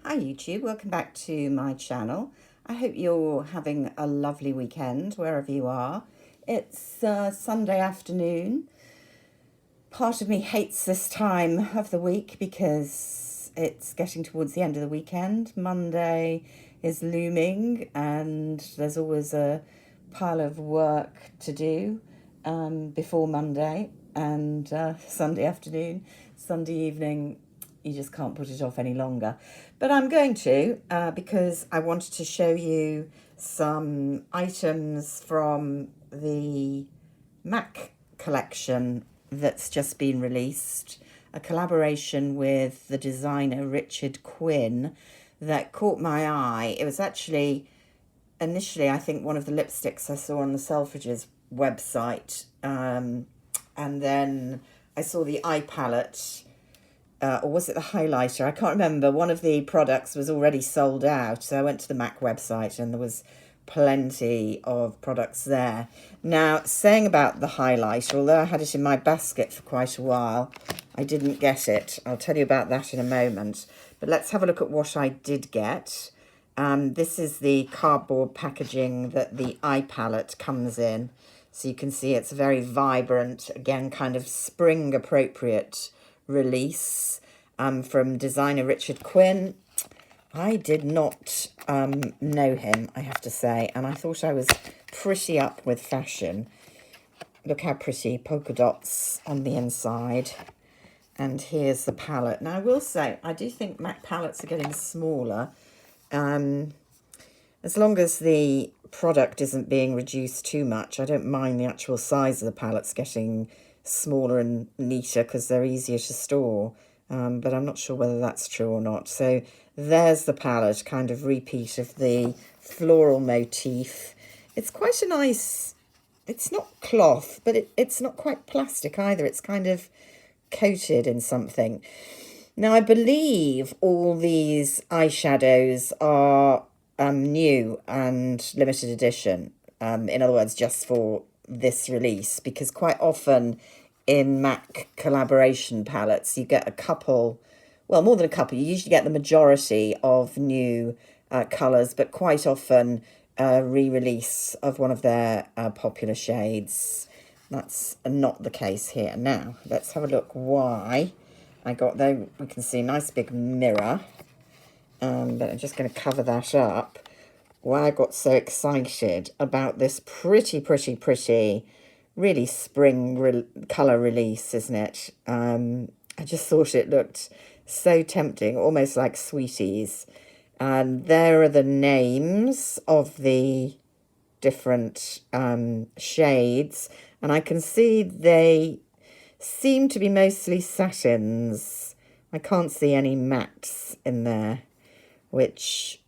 Hi YouTube, welcome back to my channel. I hope you're having a lovely weekend wherever you are. It's Sunday afternoon. Part of me hates this time of the week because it's getting towards the end of the weekend. Monday is looming and there's always a pile of work to do before Monday, and Sunday afternoon, Sunday evening, you just can't put it off any longer. But I'm going to because I wanted to show you some items from the Mac collection that's just been released, a collaboration with the designer Richard Quinn that caught my eye. It was actually initially, I think, one of the lipsticks I saw on the Selfridges website, and then I saw the eye palette, or was it the highlighter? I can't remember. One of the products was already sold out, so I went to the Mac website and there was plenty of products there. Now, saying about the highlighter, although I had it in my basket for quite a while, I didn't get it. I'll tell you about that in a moment. But let's have a look at what I did get. This is the cardboard packaging that the eye palette comes in. So you can see it's a very vibrant, again, kind of spring appropriate release from designer Richard Quinn. I did not know him, I have to say, and I thought I was pretty up with fashion. Look how pretty, polka dots on the inside. And here's the palette. Now, I will say, I do think MAC palettes are getting smaller. As long as the product isn't being reduced too much, I don't mind the actual size of the palettes getting smaller and neater because they're easier to store. But I'm not sure whether that's true or not. So there's the palette, kind of repeat of the floral motif. It's quite a nice, it's not cloth, but it's not quite plastic either. It's kind of coated in something. Now, I believe all these eyeshadows are new and limited edition. In other words, just for this release, because quite often in MAC collaboration palettes, you get a couple, well, more than a couple. You usually get the majority of new colours, but quite often a re-release of one of their popular shades. That's not the case here. Now, let's have a look why I got there. We can see a nice big mirror, but I'm just going to cover that up. Why I got so excited about this pretty, really spring colour release, isn't it? I just thought it looked so tempting, almost like sweeties. And there are the names of the different shades, and I can see they seem to be mostly satins. I can't see any mattes in there, which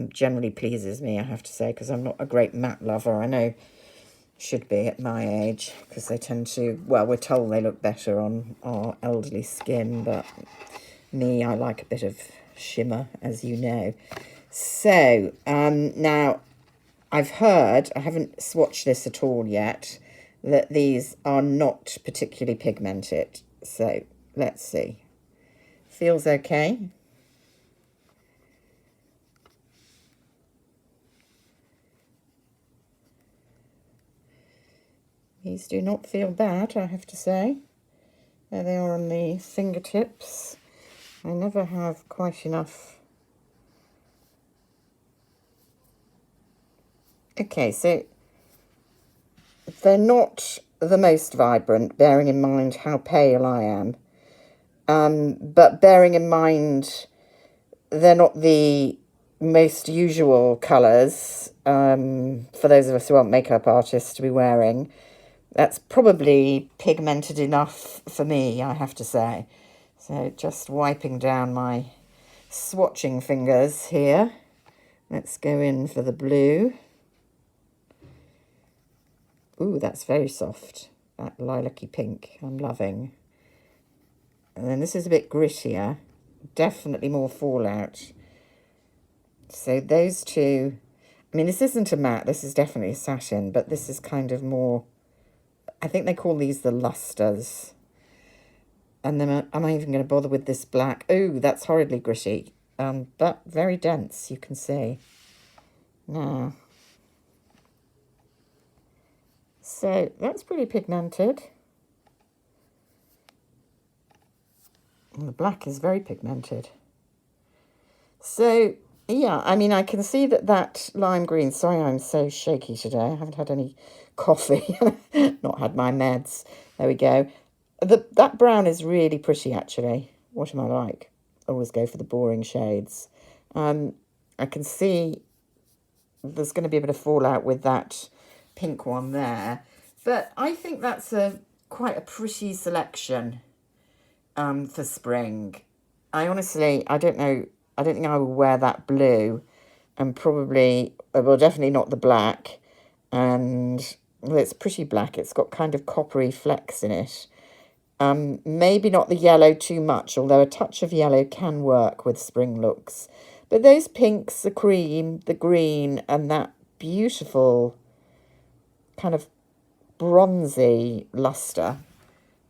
generally pleases me, I have to say, because I'm not a great matte lover. I know should be at my age, because they tend to, well, we're told they look better on our elderly skin, but me, I like a bit of shimmer, as you know. So, now, I've heard, I haven't swatched this at all yet, that these are not particularly pigmented. So, let's see. Feels okay. These do not feel bad, I have to say. There they are on the fingertips. I never have quite enough. Okay, so they're not the most vibrant, bearing in mind how pale I am. But bearing in mind they're not the most usual colours for those of us who aren't makeup artists to be wearing. That's probably pigmented enough for me, I have to say. So just wiping down my swatching fingers here. Let's go in for the blue. Ooh, that's very soft. That lilac-y pink, I'm loving. And then this is a bit grittier. Definitely more fallout. So those two, I mean, this isn't a matte, this is definitely a satin, but this is kind of more, I think they call these the lusters. And then am I even going to bother with this black? Oh, that's horridly gritty. but very dense, you can see. Now, so that's pretty pigmented. And the black is very pigmented. So, yeah, I mean, I can see that lime green, sorry I'm so shaky today. I haven't had any coffee, not had my meds. There we go. That brown is really pretty, actually. What am I like? Always go for the boring shades. I can see there's going to be a bit of fallout with that pink one there. But I think that's quite a pretty selection for spring. I don't know. I don't think I will wear that blue, and probably, well, definitely not the black. And, well, it's pretty black. It's got kind of coppery flecks in it. Maybe not the yellow too much, although a touch of yellow can work with spring looks. But those pinks, the cream, the green, and that beautiful kind of bronzy luster,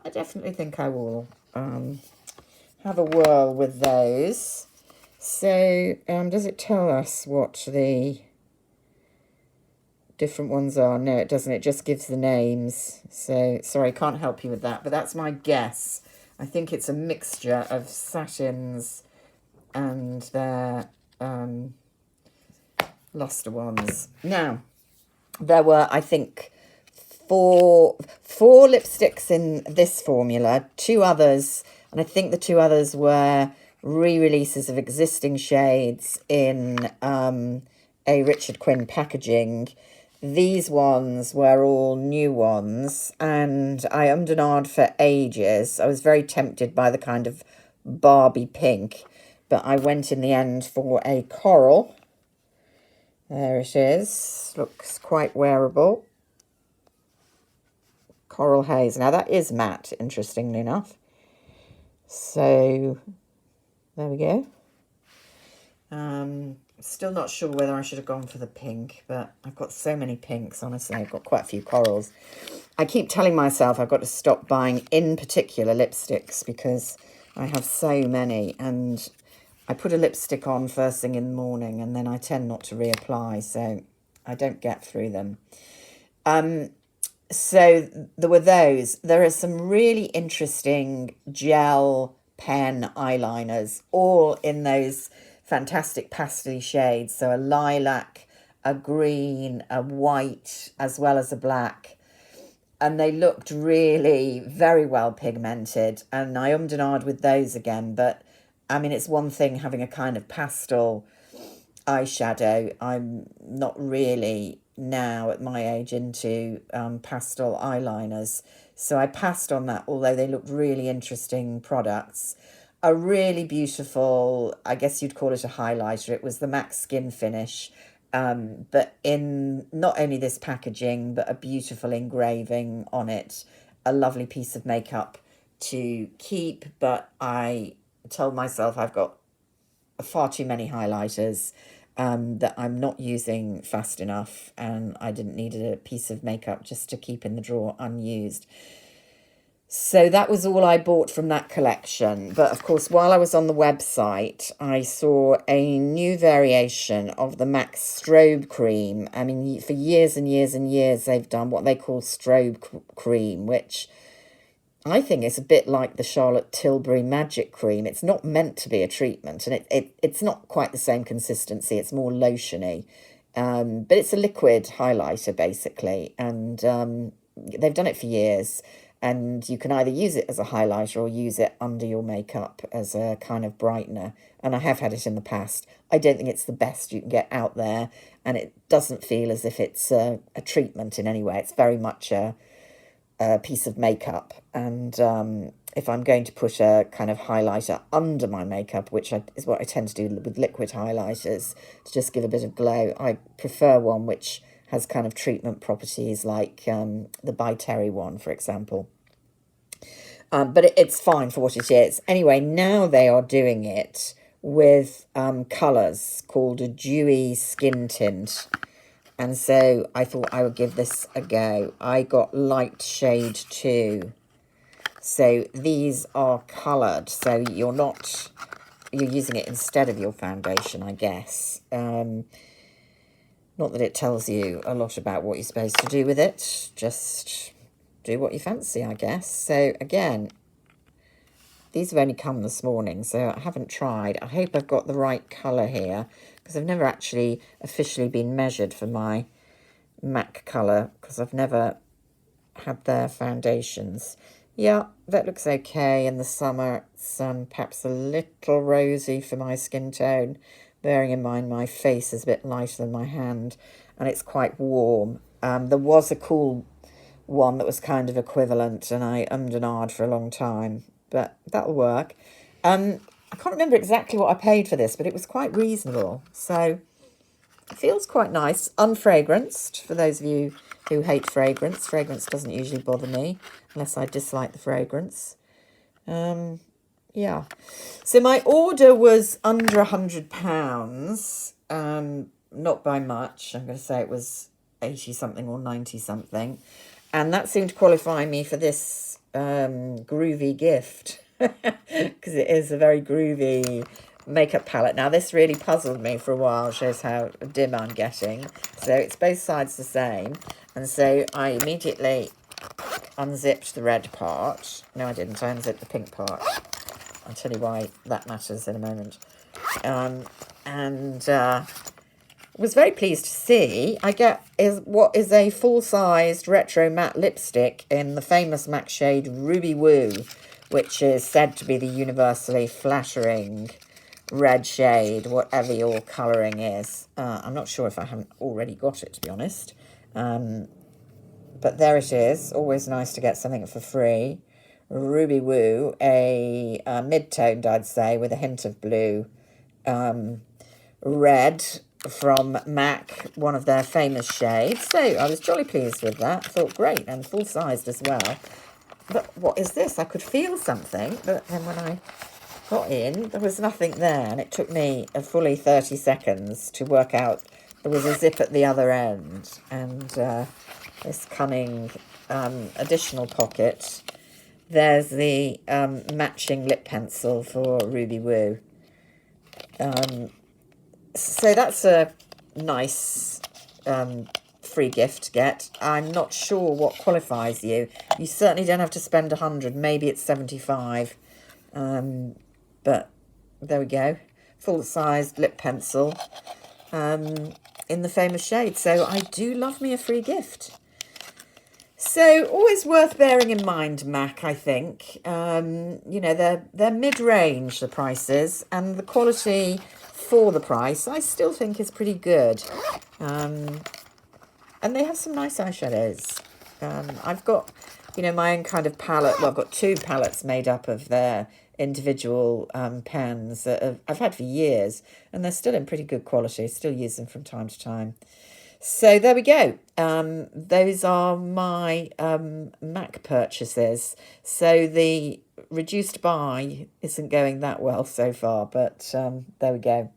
I definitely think I will have a whirl with those. So, does it tell us what the different ones are? No, it doesn't. It just gives the names. So, sorry, I can't help you with that, but that's my guess. I think it's a mixture of satins and their luster ones. Now, there were, I think, four lipsticks in this formula, 2 others, and I think the 2 others were re-releases of existing shades in a Richard Quinn packaging. These ones were all new ones, and I ummed and ahed for ages. I was very tempted by the kind of Barbie pink, but I went in the end for a coral. There it is. Looks quite wearable. Coral haze. Now, that is matte, interestingly enough. So, there we go. Still not sure whether I should have gone for the pink, but I've got so many pinks, honestly. I've got quite a few corals. I keep telling myself I've got to stop buying, in particular, lipsticks, because I have so many, and I put a lipstick on first thing in the morning, and then I tend not to reapply, so I don't get through them. So there were those. There are some really interesting gel pen eyeliners, all in those fantastic pastel shades. So a lilac, a green, a white, as well as a black. And they looked really very well pigmented. And I ummed and ahed with those again. But, I mean, it's one thing having a kind of pastel eyeshadow. I'm not really now at my age into pastel eyeliners, so I passed on that, although they looked really interesting products. A really beautiful, I guess you'd call it a highlighter. It was the MAC Skin Finish, but in not only this packaging, but a beautiful engraving on it. A lovely piece of makeup to keep, but I told myself I've got far too many highlighters that I'm not using fast enough, and I didn't need a piece of makeup just to keep in the drawer unused. So that was all I bought from that collection. But of course, while I was on the website, I saw a new variation of the MAC Strobe Cream. I mean, for years and years and years, they've done what they call Strobe Cream, which I think it's a bit like the Charlotte Tilbury Magic Cream. It's not meant to be a treatment, and it's not quite the same consistency. It's more lotiony, but it's a liquid highlighter, basically, and they've done it for years, and you can either use it as a highlighter or use it under your makeup as a kind of brightener, and I have had it in the past. I don't think it's the best you can get out there, and it doesn't feel as if it's a treatment in any way. It's very much a piece of makeup, and if I'm going to put a kind of highlighter under my makeup, which is what I tend to do with liquid highlighters to just give a bit of glow, I prefer one which has kind of treatment properties like the By Terry one, for example. But it's fine for what it is. Anyway, now they are doing it with colours called a dewy skin tint. And so I thought I would give this a go. I got light shade 2. So these are coloured. So you're not you're using it instead of your foundation, I guess. Not that it tells you a lot about what you're supposed to do with it. Just do what you fancy, I guess. So again, these have only come this morning, so I haven't tried. I hope I've got the right colour here, because I've never actually officially been measured for my MAC colour, because I've never had their foundations. Yeah, that looks okay in the summer. It's perhaps a little rosy for my skin tone, bearing in mind my face is a bit lighter than my hand, and it's quite warm. There was a cool one that was kind of equivalent, and I ummed and ahed for a long time, but that'll work. I can't remember exactly what I paid for this, but it was quite reasonable. So it feels quite nice, unfragranced, for those of you who hate fragrance. Fragrance doesn't usually bother me, unless I dislike the fragrance. Yeah. So my order was under £100, not by much. I'm going to say it was 80-something or 90-something. And that seemed to qualify me for this groovy gift, because it is a very groovy makeup palette. Now, this really puzzled me for a while. Shows how dim I'm getting. So it's both sides the same. And so I immediately unzipped the red part. No, I didn't. I unzipped the pink part. I'll tell you why that matters in a moment. Was very pleased to see I get what is a full-sized retro matte lipstick in the famous MAC shade Ruby Woo, which is said to be the universally flattering red shade, whatever your colouring is. I'm not sure if I haven't already got it, to be honest. But there it is. Always nice to get something for free. Ruby Woo, a mid-toned, I'd say, with a hint of blue. Red from MAC, one of their famous shades. So I was jolly pleased with that. I thought, great, and full-sized as well. But what is this? I could feel something, but then when I got in, there was nothing there, and it took me a fully 30 seconds to work out there was a zip at the other end, and this cunning additional pocket. There's the matching lip pencil for Ruby Woo. So that's a nice free gift to get. I'm not sure what qualifies you. You certainly don't have to spend 100. Maybe it's 75. But there we go. Full-sized lip pencil in the famous shade. So I do love me a free gift. So always worth bearing in mind, MAC, I think. You know, they're mid-range, the prices, and the quality for the price I still think is pretty good. And they have some nice eyeshadows. I've got, you know, my own kind of palette. Well, I've got two palettes made up of their individual pens that I've had for years, and they're still in pretty good quality. Still use them from time to time. So there we go. Those are my MAC purchases. So the reduced buy isn't going that well so far, but there we go.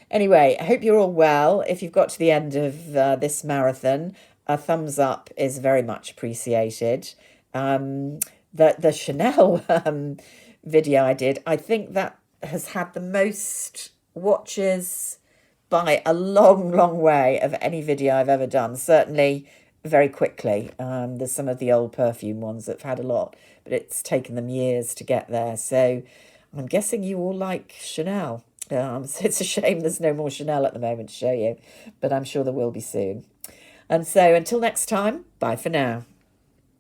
Anyway, I hope you're all well. If you've got to the end of this marathon, a thumbs up is very much appreciated. The Chanel video I did, I think that has had the most watches by a long, long way of any video I've ever done. Certainly very quickly. There's some of the old perfume ones that have had a lot, but it's taken them years to get there. So I'm guessing you all like Chanel. So it's a shame there's no more Chanel at the moment to show you, but I'm sure there will be soon. And so until next time, bye for now.